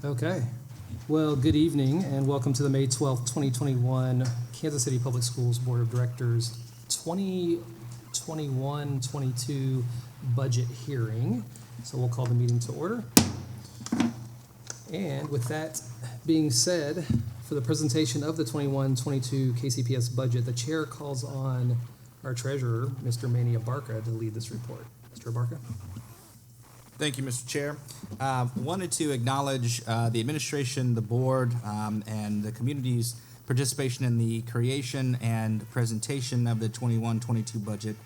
Okay. Well, good evening and welcome to the May 12th, 2021 Kansas City Public Schools Board of Directors 2021-22 budget hearing. So we'll call the meeting to order. And with that being said, for the presentation of the 21-22 KCPS budget, the chair calls on our treasurer, Mr. Mania Barca, to lead this report. Mr. Barca. Thank you, Mr. Chair. Wanted to acknowledge the administration, the board, and the community's participation in the creation and presentation of the 21-22 budget.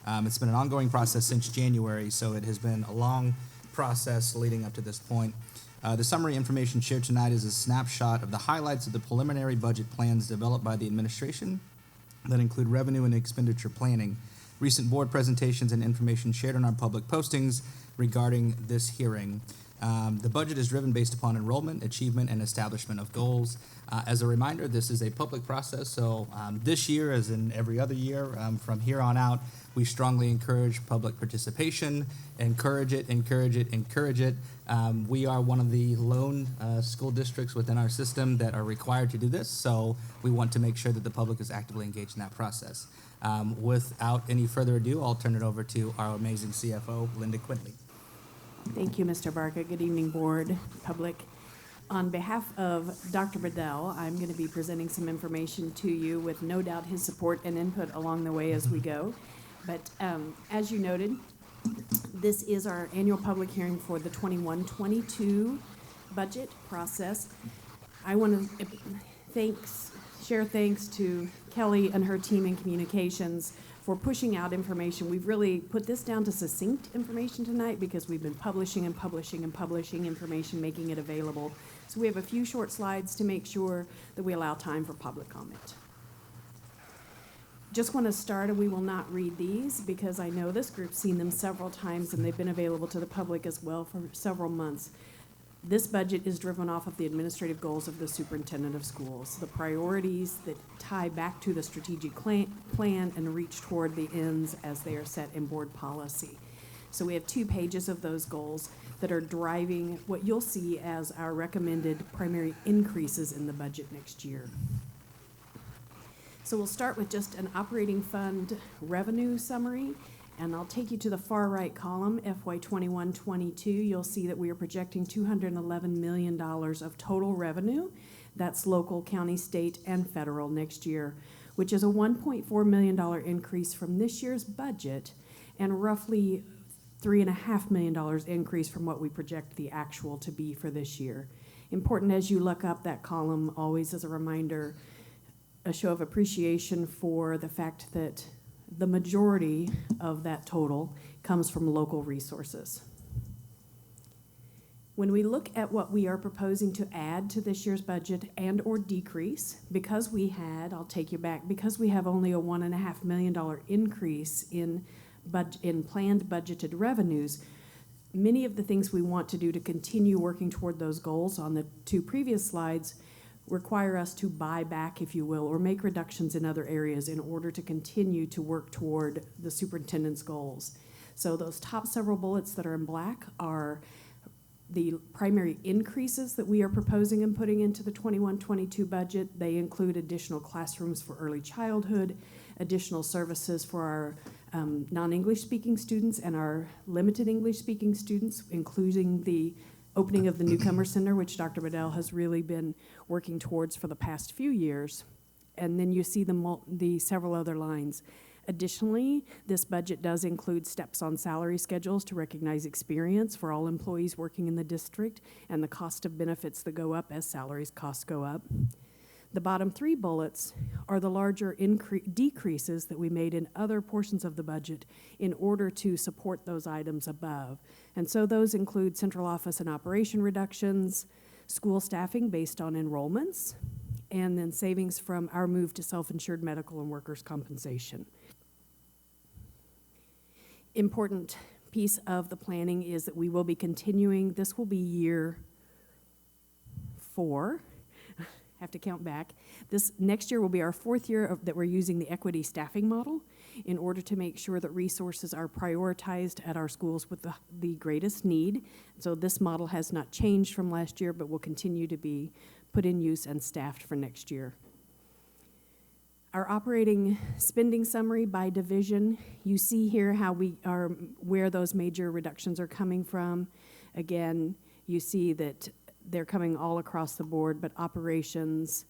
It's been an ongoing process since January, so it has been a long process leading up to this point. The summary information shared tonight is a snapshot of the highlights of the preliminary budget plans developed by the administration that include revenue and expenditure planning, recent board presentations, and information shared in our public postings regarding this hearing. The budget is driven based upon enrollment, achievement, and establishment of goals. As a reminder, this is a public process, so this year, as in every other year, from here on out, we strongly encourage public participation, encourage it. We are one of the lone school districts within our system that are required to do this, so we want to make sure that the public is actively engaged in that process. Without any further ado, I'll turn it over to our amazing CFO, Linda Quintley. Thank you, Mr. Barca. Good evening, board, public. On behalf of Dr. Bedell, I'm going to be presenting some information to you with no doubt his support and input along the way as we go. But as you noted, this is our annual public hearing for the 21-22 budget process. I want to share thanks to Kelly and her team in communications for pushing out information. We've really put this down to succinct information tonight because we've been publishing information, making it available. So we have a few short slides to make sure that we allow time for public comment. Just want to start, and we will not read these because I know this group's seen them several times and they've been available to the public as well for several months. This budget is driven off of the administrative goals of the superintendent of schools, the priorities that tie back to the strategic plan and reach toward the ends as they are set in board policy. So we have 2 pages of those goals that are driving what you'll see as our recommended primary increases in the budget next year. So we'll start with just an operating fund revenue summary. And I'll take you to the far right column, SY2021-2022. You'll see that we are projecting $211 million of total revenue. That's local, county, state, and federal next year, which is a $1.4 million increase from this year's budget and roughly $3.5 million increase from what we project the actual to be for this year. Important as you look up that column, always as a reminder, a show of appreciation for the fact that the majority of that total comes from local resources. When we look at what we are proposing to add to this year's budget and or decrease, because we have only a $1.5 million increase in planned budgeted revenues, many of the things we want to do to continue working toward those goals on the 2 previous slides require us to buy back, if you will, or make reductions in other areas in order to continue to work toward the superintendent's goals. So those top several bullets that are in black are the primary increases that we are proposing and putting into the 21-22 budget. They include additional classrooms for early childhood, additional services for our non-English speaking students and our limited English speaking students, including the opening of the Newcomer Center, which Dr. Bedell has really been working towards for the past few years. And then you see the several other lines. Additionally, this budget does include steps on salary schedules to recognize experience for all employees working in the district and the cost of benefits that go up as salaries costs go up. The bottom 3 bullets are the larger decreases that we made in other portions of the budget in order to support those items above. And so those include central office and operation reductions, school staffing based on enrollments, and then savings from our move to self-insured medical and workers' compensation. Important piece of the planning is that we will be continuing, this will be year 4, have to count back. This next year will be our 4th year that we're using the equity staffing model in order to make sure that resources are prioritized at our schools with the greatest need. So this model has not changed from last year, but will continue to be put in use and staffed for next year. Our operating spending summary by division, you see here how where those major reductions are coming from. Again, you see that they're coming all across the board, but operations,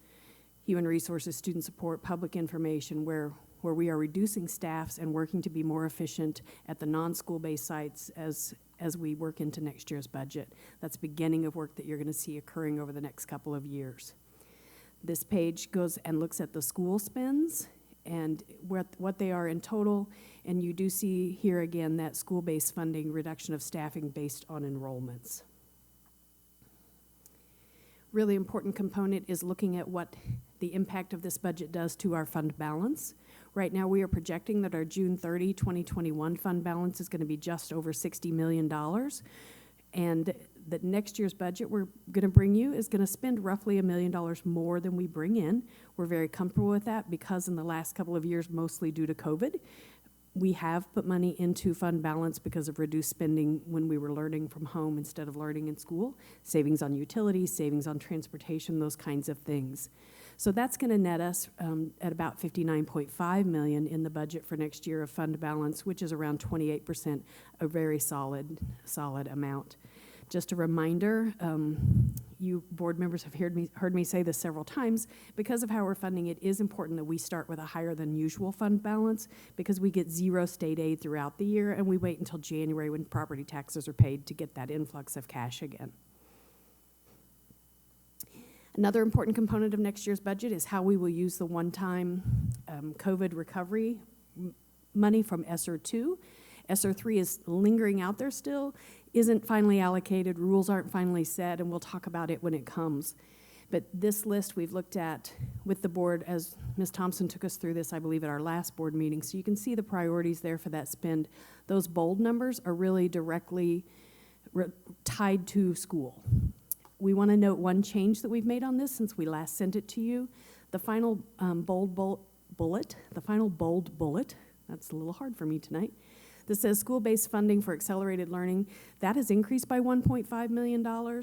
human resources, student support, public information, where we are reducing staffs and working to be more efficient at the non-school-based sites as we work into next year's budget. That's beginning of work that you're going to see occurring over the next couple of years. This page goes and looks at the school spends and what they are in total, and you do see here again that school-based funding reduction of staffing based on enrollments. Really important component is looking at what the impact of this budget does to our fund balance. Right now we are projecting that our June 30, 2021 fund balance is going to be just over $60 million, and that next year's budget we're going to bring you is going to spend roughly $1 million more than we bring in. We're very comfortable with that because in the last couple of years, mostly due to COVID, we have put money into fund balance because of reduced spending when we were learning from home instead of learning in school, savings on utilities, savings on transportation, those kinds of things. So that's going to net us at about $59.5 million in the budget for next year of fund balance, which is around 28%, a very solid amount. Just a reminder, you board members have heard me say this several times, because of how we're funding it is important that we start with a higher than usual fund balance because we get 0 state aid throughout the year and we wait until January when property taxes are paid to get that influx of cash again. Another important component of next year's budget is how we will use the one-time COVID recovery money from ESSER 2. ESSER 3 is lingering out there still, isn't finally allocated, rules aren't finally set, and we'll talk about it when it comes. But this list we've looked at with the board as Ms. Thompson took us through this, I believe, at our last board meeting. So you can see the priorities there for that spend. Those bold numbers are really directly tied to school. We want to note one change that we've made on this since we last sent it to you. The final bold bullet, that's a little hard for me tonight, that says school-based funding for accelerated learning, that has increased by $1.5 million,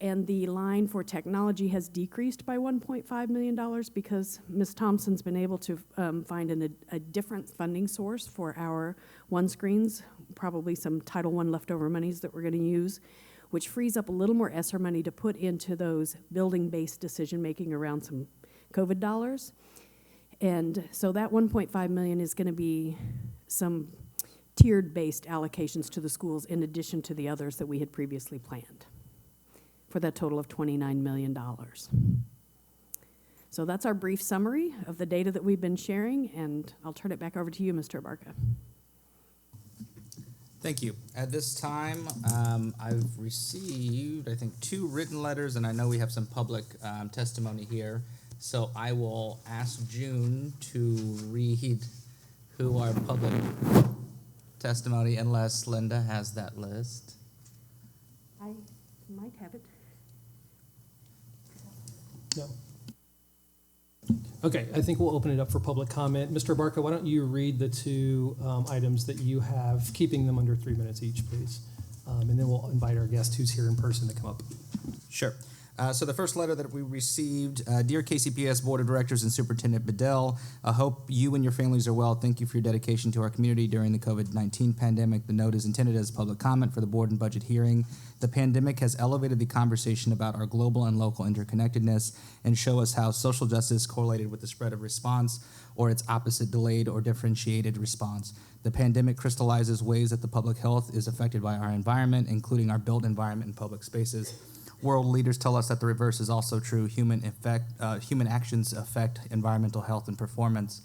and the line for technology has decreased by $1.5 million because Ms. Thompson's been able to find a different funding source for our OneScreens, probably some Title I leftover monies that we're going to use, which frees up a little more ESSER money to put into those building-based decision-making around some COVID dollars. And so that $1.5 million is going to be some tiered-based allocations to the schools in addition to the others that we had previously planned for that total of $29 million. So that's our brief summary of the data that we've been sharing, and I'll turn it back over to you, Mr. Abarca. Thank you. At this time, I've received, I think, 2 written letters, and I know we have some public testimony here. So I will ask June to read who our public testimony, unless Linda has that list. I might have it. No. Okay, I think we'll open it up for public comment. Mr. Barca, why don't you read the 2 items that you have, keeping them under 3 minutes each, please. And then we'll invite our guest who's here in person to come up. Sure. So the first letter that we received, Dear KCPS Board of Directors and Superintendent Bedell, I hope you and your families are well. Thank you for your dedication to our community during the COVID-19 pandemic. The note is intended as public comment for the board and budget hearing. The pandemic has elevated the conversation about our global and local interconnectedness and show us how social justice correlated with the spread of response or its opposite, delayed or differentiated response. The pandemic crystallizes ways that the public health is affected by our environment, including our built environment and public spaces. World leaders tell us that the reverse is also true. Human actions affect environmental health and performance.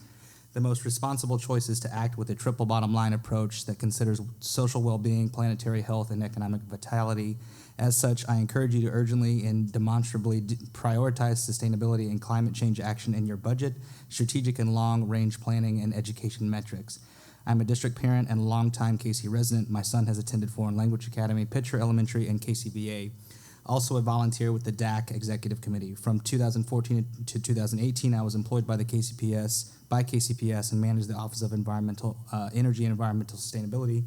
The most responsible choice is to act with a triple bottom line approach that considers social well-being, planetary health, and economic vitality. As such, I encourage you to urgently and demonstrably prioritize sustainability and climate change action in your budget, strategic and long-range planning, and education metrics. I'm a district parent and longtime KC resident. My son has attended Foreign Language Academy, Pitcher Elementary, and KCBA. Also a volunteer with the DAC Executive Committee. From 2014 to 2018, I was employed by KCPS and managed the Office of Energy and Environmental Sustainability,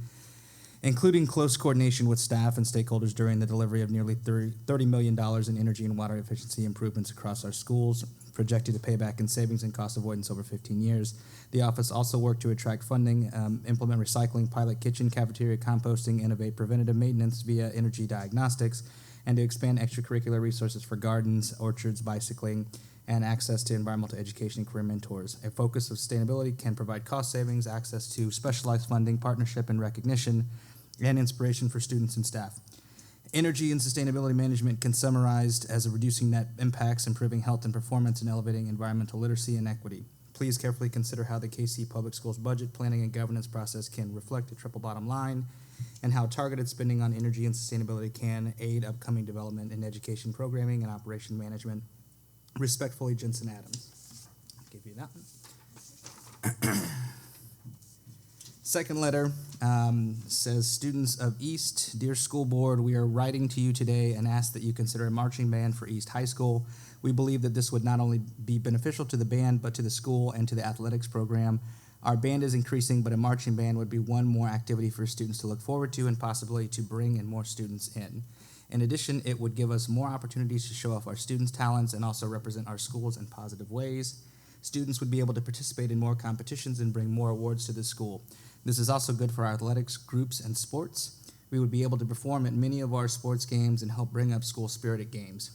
including close coordination with staff and stakeholders during the delivery of nearly $30 million in energy and water efficiency improvements across our schools, projected to pay back in savings and cost avoidance over 15 years. The office also worked to attract funding, implement recycling, pilot kitchen, cafeteria, composting, innovate preventative maintenance via energy diagnostics, and to expand extracurricular resources for gardens, orchards, bicycling, and access to environmental education and career mentors. A focus of sustainability can provide cost savings, access to specialized funding, partnership and recognition, and inspiration for students and staff. Energy and sustainability management can summarized as reducing net impacts, improving health and performance, and elevating environmental literacy and equity. Please carefully consider how the KC Public Schools budget planning and governance process can reflect a triple bottom line, and how targeted spending on energy and sustainability can aid upcoming development in education programming and operation management. Respectfully, Jensen Adams. I'll give you that one. Second letter says, students of East, dear school board, we are writing to you today and ask that you consider a marching band for East High School. We believe that this would not only be beneficial to the band, but to the school and to the athletics program. Our band is increasing, but a marching band would be one more activity for students to look forward to and possibly to bring in more students in. In addition, it would give us more opportunities to show off our students' talents and also represent our schools in positive ways. Students would be able to participate in more competitions and bring more awards to the school. This is also good for our athletics groups and sports. We would be able to perform at many of our sports games and help bring up school spirit at games.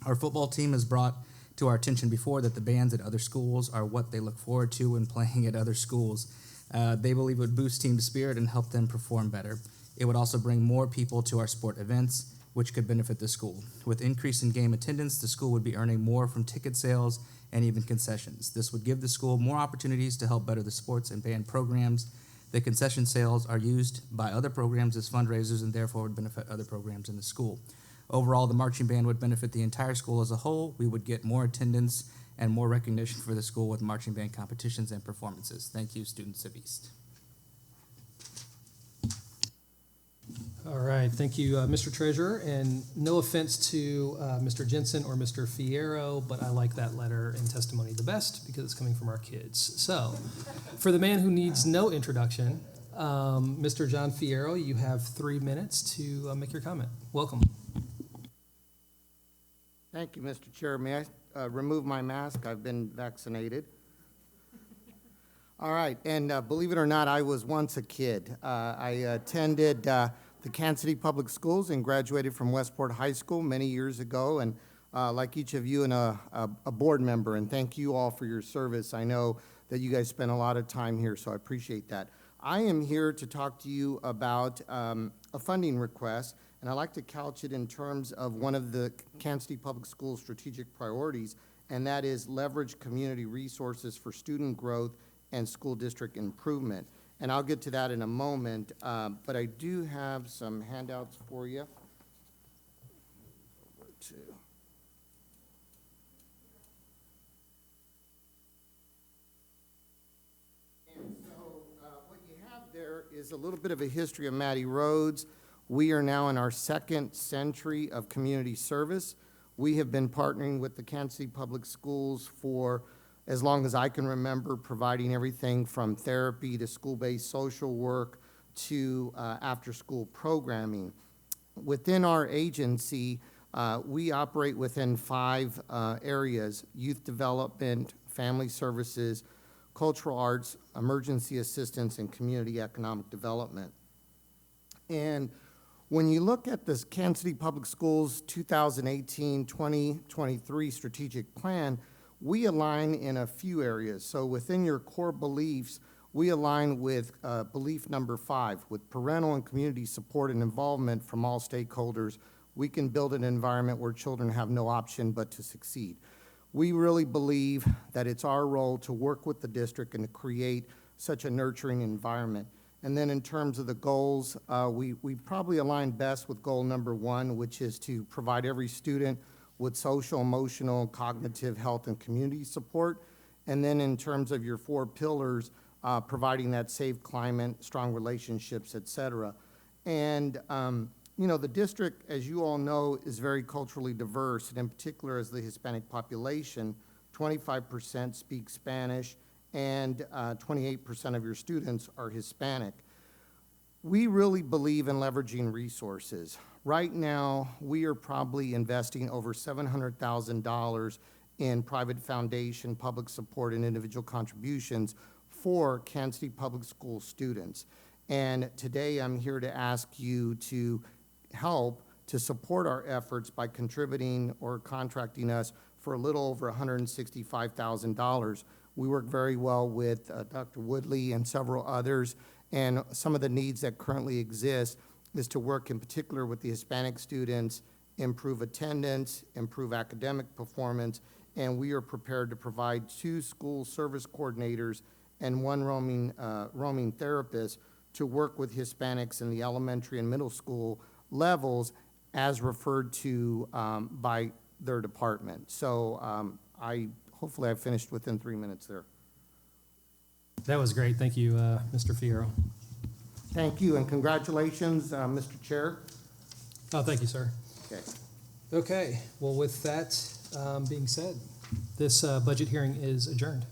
Our football team has brought to our attention before that the bands at other schools are what they look forward to when playing at other schools. They believe it would boost team spirit and help them perform better. It would also bring more people to our sport events, which could benefit the school. With increase in game attendance, the school would be earning more from ticket sales and even concessions. This would give the school more opportunities to help better the sports and band programs. The concession sales are used by other programs as fundraisers and therefore would benefit other programs in the school. Overall, the marching band would benefit the entire school as a whole. We would get more attendance and more recognition for the school with marching band competitions and performances. Thank you, students of East. All right, thank you, Mr. Treasurer, and no offense to Mr. Jensen or Mr. Fierro, but I like that letter and testimony the best because it's coming from our kids. So, for the man who needs no introduction, Mr. John Fierro, you have 3 minutes to make your comment. Welcome. Thank you, Mr. Chair. May I remove my mask? I've been vaccinated. All right, and believe it or not, I was once a kid. I attended the Kansas City Public Schools and graduated from Westport High School many years ago, and like each of you, and a board member, and thank you all for your service. I know that you guys spent a lot of time here, so I appreciate that. I am here to talk to you about a funding request, and I'd like to couch it in terms of one of the Kansas City Public Schools strategic priorities, and that is leverage community resources for student growth and school district improvement. And I'll get to that in a moment, but I do have some handouts for you. Over to. And so what you have there is a little bit of a history of Mattie Rhodes. We are now in our 2nd century of community service. We have been partnering with the Kansas City Public Schools for as long as I can remember, providing everything from therapy to school-based social work to after-school programming. Within our agency, we operate within 5 areas: youth development, family services, cultural arts, emergency assistance, and community economic development. And when you look at this Kansas City Public Schools 2018-2023 strategic plan, we align in a few areas. So within your core beliefs, we align with belief number 5, with parental and community support and involvement from all stakeholders. We can build an environment where children have no option but to succeed. We really believe that it's our role to work with the district and to create such a nurturing environment. And then in terms of the goals, we probably align best with goal number 1, which is to provide every student with social, emotional, cognitive, health, and community support. And then in terms of your 4 pillars, providing that safe climate, strong relationships, et cetera. And you know, the district, as you all know, is very culturally diverse, and in particular as the Hispanic population, 25% speak Spanish, and 28% of your students are Hispanic. We really believe in leveraging resources. Right now, we are probably investing over $700,000 in private foundation, public support, and individual contributions for Kansas City Public School students. And today, I'm here to ask you to help to support our efforts by contributing or contracting us for a little over $165,000. We work very well with Dr. Woodley and several others, and some of the needs that currently exist is to work in particular with the Hispanic students, improve attendance, improve academic performance, and we are prepared to provide 2 school service coordinators and 1 roaming therapist to work with Hispanics in the elementary and middle school levels as referred to by their department. So hopefully I finished within 3 minutes there. That was great. Thank you, Mr. Fierro. Thank you, and congratulations, Mr. Chair. Oh, thank you, sir. Okay. Okay, well, with that being said, this budget hearing is adjourned.